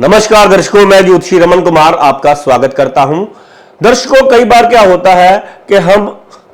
नमस्कार दर्शकों, मैं ज्योतिषी रमन कुमार आपका स्वागत करता हूं। दर्शकों, कई बार क्या होता है कि हम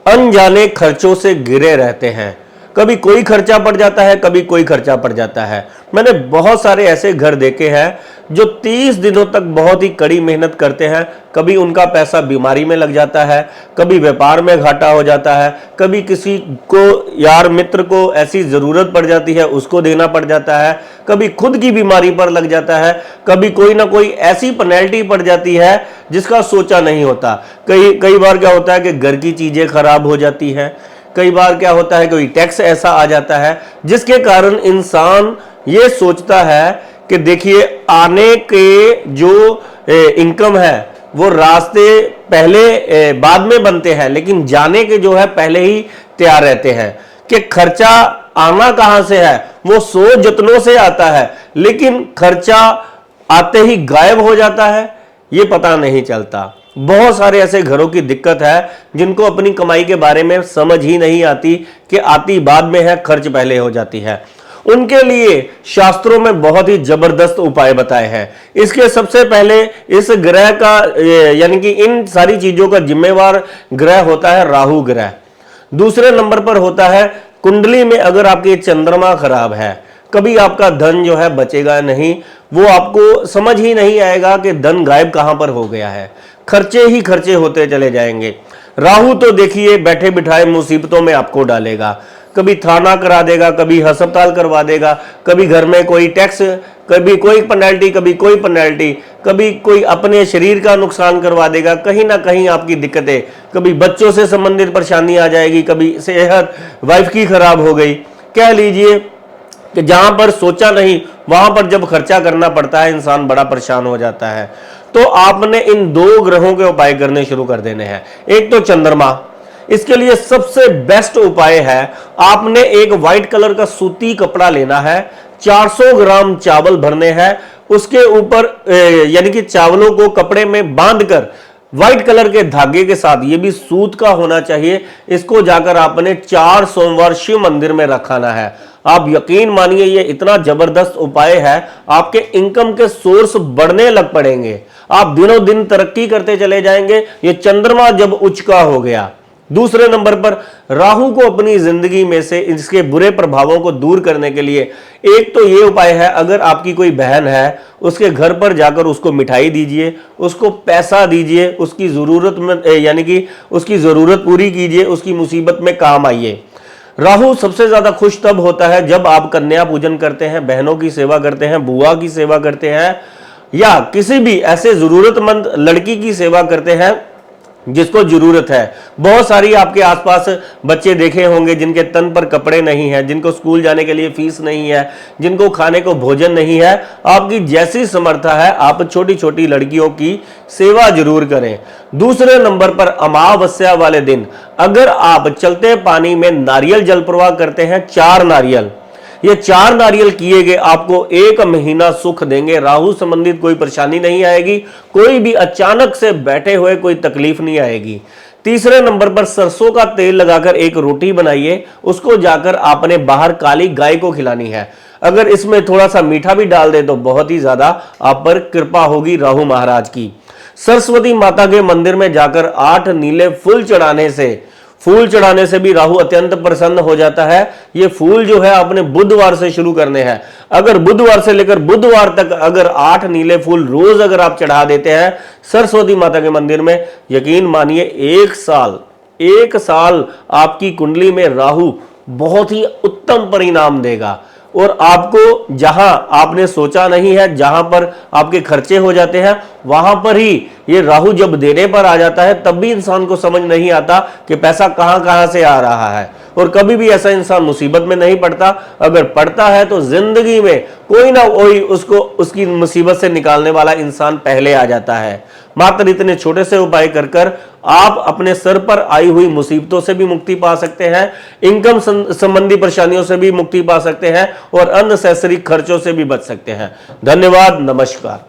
अनजाने खर्चों से घिरे रहते हैं। कभी कोई खर्चा पड़ जाता है, कभी कोई खर्चा पड़ जाता है। मैंने बहुत सारे ऐसे घर देखे हैं जो 30 दिनों तक बहुत ही कड़ी मेहनत करते हैं। कभी उनका पैसा बीमारी में लग जाता है, कभी व्यापार में घाटा हो जाता है, कभी किसी को यार मित्र को ऐसी जरूरत पड़ जाती है उसको देना पड़ जाता है, कभी खुद की बीमारी पर लग जाता है, कभी कोई ना कोई ऐसी पेनल्टी पड़ जाती है जिसका सोचा नहीं होता। कई बार क्या होता है कि घर की चीजें खराब हो जाती हैं। कई बार क्या होता है, कोई टैक्स ऐसा आ जाता है जिसके कारण इंसान ये सोचता है कि देखिए आने के जो इनकम है वो रास्ते पहले बाद में बनते हैं, लेकिन जाने के जो है पहले ही तैयार रहते हैं। कि खर्चा आना कहां से है, वो 100 जतनों से आता है, लेकिन खर्चा आते ही गायब हो जाता है, ये पता नहीं चलता। बहुत सारे ऐसे घरों की दिक्कत है जिनको अपनी कमाई के बारे में समझ ही नहीं आती कि आती बाद में है, खर्च पहले हो जाती है। उनके लिए शास्त्रों में बहुत ही जबरदस्त उपाय बताए हैं। इसके सबसे पहले इस ग्रह का यानी कि इन सारी चीजों का जिम्मेवार ग्रह होता है राहु ग्रह। दूसरे नंबर पर होता है कुंडली में अगर आपकी चंद्रमा खराब है, कभी आपका धन जो है बचेगा नहीं, वो आपको समझ ही नहीं आएगा कि धन गायब कहां पर हो गया है। खर्चे ही खर्चे होते चले जाएंगे। राहु तो देखिए बैठे बिठाए मुसीबतों में आपको डालेगा। कभी थाना करा देगा, कभी अस्पताल करवा देगा, कभी घर में कोई टैक्स, कभी कोई पेनल्टी, कभी कोई पेनल्टी, कभी कोई अपने शरीर का नुकसान करवा देगा। कहीं ना कहीं आपकी दिक्कतें, कभी बच्चों से संबंधित परेशानी आ जाएगी, कभी सेहत वाइफ की खराब हो गई। कह लीजिए कि जहां पर सोचा नहीं वहां पर जब खर्चा करना पड़ता है इंसान बड़ा परेशान हो जाता है। तो आपने इन 2 ग्रहों के उपाय करने शुरू कर देने हैं। एक तो चंद्रमा, इसके लिए सबसे बेस्ट उपाय है आपने एक व्हाइट कलर का सूती कपड़ा लेना है, 400 ग्राम चावल भरने हैं, उसके ऊपर यानी कि चावलों को कपड़े में बांधकर व्हाइट कलर के धागे के साथ, ये भी सूत का होना चाहिए, इसको जाकर आपने 4 सोमवार शिव मंदिर में रखाना है। आप यकीन मानिए ये इतना जबरदस्त उपाय है, आपके इनकम के सोर्स बढ़ने लग पड़ेंगे। आप दिनों दिन तरक्की करते चले जाएंगे, ये चंद्रमा जब उच्च का हो गया। दूसरे नंबर पर राहु को अपनी जिंदगी में से इसके बुरे प्रभावों को दूर करने के लिए एक तो ये उपाय है, अगर आपकी कोई बहन है उसके घर पर जाकर उसको मिठाई दीजिए, उसको पैसा दीजिए, उसकी जरूरत में यानी कि उसकी जरूरत पूरी कीजिए, उसकी मुसीबत में काम आइए। राहु सबसे ज्यादा खुश तब होता है जब आप कन्या पूजन करते हैं, बहनों की सेवा करते हैं, बुआ की सेवा करते हैं, या किसी भी ऐसे जरूरतमंद लड़की की सेवा करते हैं जिसको जरूरत है। बहुत सारी आपके आसपास बच्चे देखे होंगे जिनके तन पर कपड़े नहीं है, जिनको स्कूल जाने के लिए फीस नहीं है, जिनको खाने को भोजन नहीं है। आपकी जैसी समर्था है आप छोटी छोटी लड़कियों की सेवा जरूर करें। दूसरे नंबर पर अमावस्या वाले दिन अगर आप चलते पानी में नारियल जल प्रवाह करते हैं, 4 नारियल, ये 4 नारियल किए गए आपको 1 महीना सुख देंगे। राहु संबंधित कोई परेशानी नहीं आएगी, कोई भी अचानक से बैठे हुए कोई तकलीफ नहीं आएगी। तीसरे नंबर पर सरसों का तेल लगाकर एक रोटी बनाइए, उसको जाकर आपने बाहर काली गाय को खिलानी है। अगर इसमें थोड़ा सा मीठा भी डाल दे तो बहुत ही ज्यादा आप पर कृपा होगी राहु महाराज की। सरस्वती माता के मंदिर में जाकर 8 नीले फूल चढ़ाने से भी राहु अत्यंत प्रसन्न हो जाता है। ये फूल जो है आपने बुधवार से शुरू करने हैं। अगर बुधवार से लेकर बुधवार तक अगर 8 नीले फूल रोज अगर आप चढ़ा देते हैं सरस्वती माता के मंदिर में, यकीन मानिए 1 साल आपकी कुंडली में राहु बहुत ही उत्तम परिणाम देगा। और आपको जहां आपने सोचा नहीं है, जहां पर आपके खर्चे हो जाते हैं, वहां पर ही ये राहु जब देने पर आ जाता है तब भी इंसान को समझ नहीं आता कि पैसा कहां कहां से आ रहा है। और कभी भी ऐसा इंसान मुसीबत में नहीं पड़ता, अगर पड़ता है तो जिंदगी में कोई ना कोई उसको उसकी मुसीबत से निकालने वाला इंसान पहले आ जाता है। मात्र इतने छोटे से उपाय कर कर आप अपने सर पर आई हुई मुसीबतों से भी मुक्ति पा सकते हैं, इनकम संबंधी परेशानियों से भी मुक्ति पा सकते हैं और अननेसेसरी खर्चों से भी बच सकते हैं। धन्यवाद, नमस्कार।